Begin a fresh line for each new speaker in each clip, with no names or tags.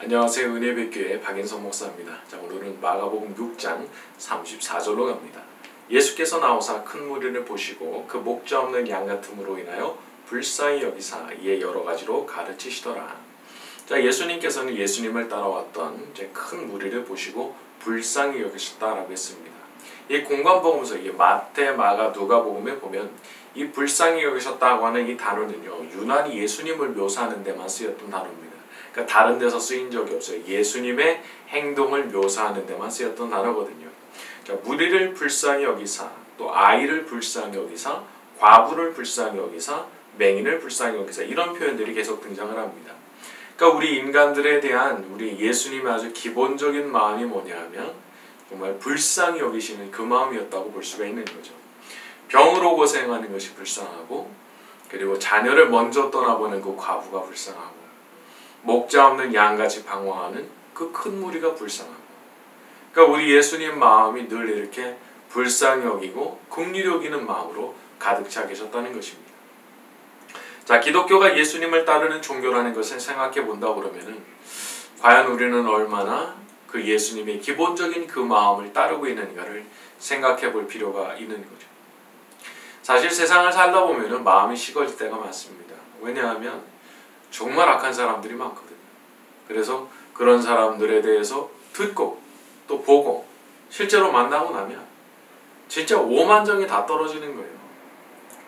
안녕하세요. 은혜백교회 박인성 목사입니다. 자, 오늘은 마가복음 6장 34절로 갑니다. 예수께서 나오사 큰 무리를 보시고 그 목자 없는 양 같음으로 인하여 불쌍히 여기사 이에 여러 가지로 가르치시더라. 자, 예수님께서는 예수님을 따라왔던 이제 큰 무리를 보시고 불쌍히 여기셨다라고 했습니다. 이 공관복음서, 이 마태, 마가, 누가복음에 보면 이 불쌍히 여기셨다고 하는 이 단어는요, 유난히 예수님을 묘사하는 데만 쓰였던 단어입니다. 그러니까 다른 데서 쓰인 적이 없어요. 예수님의 행동을 묘사하는 데만 쓰였던 단어거든요. 그러니까 무리를 불쌍히 여기사, 또 아이를 불쌍히 여기사, 과부를 불쌍히 여기사, 맹인을 불쌍히 여기사, 이런 표현들이 계속 등장을 합니다. 그러니까 우리 인간들에 대한 우리 예수님의 아주 기본적인 마음이 뭐냐 하면 정말 불쌍히 여기시는 그 마음이었다고 볼 수가 있는 거죠. 병으로 고생하는 것이 불쌍하고, 그리고 자녀를 먼저 떠나보는 그 과부가 불쌍하고, 목자 없는 양같이 방황하는 그 큰 무리가 불쌍하고, 그러니까 우리 예수님 마음이 늘 이렇게 불쌍히 여기고 긍휼히 여기는 마음으로 가득 차 계셨다는 것입니다. 자, 기독교가 예수님을 따르는 종교라는 것을 생각해 본다 그러면은 과연 우리는 얼마나 그 예수님의 기본적인 그 마음을 따르고 있는가를 생각해 볼 필요가 있는 거죠. 사실 세상을 살다 보면은 마음이 식어질 때가 많습니다. 왜냐하면 정말 악한 사람들이 많거든요. 그래서 그런 사람들에 대해서 듣고 또 보고 실제로 만나고 나면 진짜 오만정이 다 떨어지는 거예요.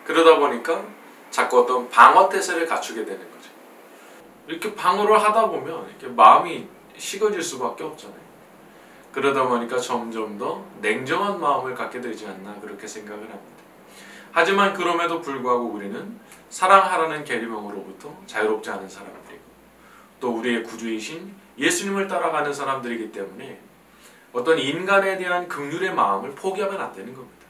그러다 보니까 자꾸 어떤 방어태세를 갖추게 되는 거죠. 이렇게 방어를 하다 보면 이렇게 마음이 식어질 수밖에 없잖아요. 그러다 보니까 점점 더 냉정한 마음을 갖게 되지 않나 그렇게 생각을 합니다. 하지만 그럼에도 불구하고 우리는 사랑하라는 계명으로부터 자유롭지 않은 사람들이고, 또 우리의 구주이신 예수님을 따라가는 사람들이기 때문에 어떤 인간에 대한 긍휼의 마음을 포기하면 안 되는 겁니다.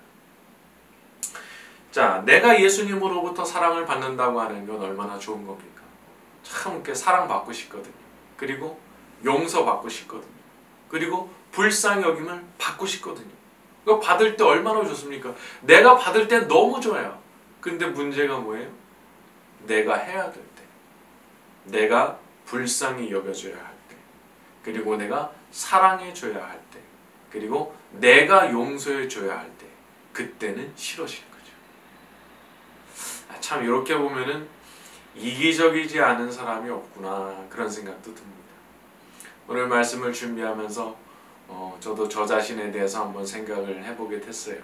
자, 내가 예수님으로부터 사랑을 받는다고 하는 건 얼마나 좋은 겁니까? 참 이렇게 사랑받고 싶거든요. 그리고 용서받고 싶거든요. 그리고 불쌍히 여김을 받고 싶거든요. 이거 받을 때 얼마나 좋습니까? 내가 받을 때 너무 좋아요. 근데 문제가 뭐예요? 내가 해야 될 때, 내가 불쌍히 여겨줘야 할 때, 그리고 내가 사랑해줘야 할 때, 그리고 내가 용서해줘야 할 때, 그때는 싫어지는 거죠. 참 이렇게 보면은 이기적이지 않은 사람이 없구나 그런 생각도 듭니다. 오늘 말씀을 준비하면서 저도 저 자신에 대해서 한번 생각을 해보게 됐어요.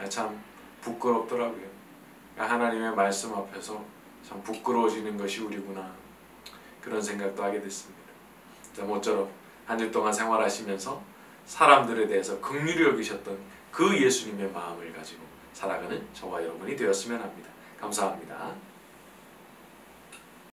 참 부끄럽더라고요. 하나님의 말씀 앞에서 참 부끄러워지는 것이 우리구나 그런 생각도 하게 됐습니다. 자, 모쪼록 한 주 동안 생활하시면서 사람들에 대해서 긍휼히 여기셨던 그 예수님의 마음을 가지고 살아가는 저와 여러분이 되었으면 합니다. 감사합니다.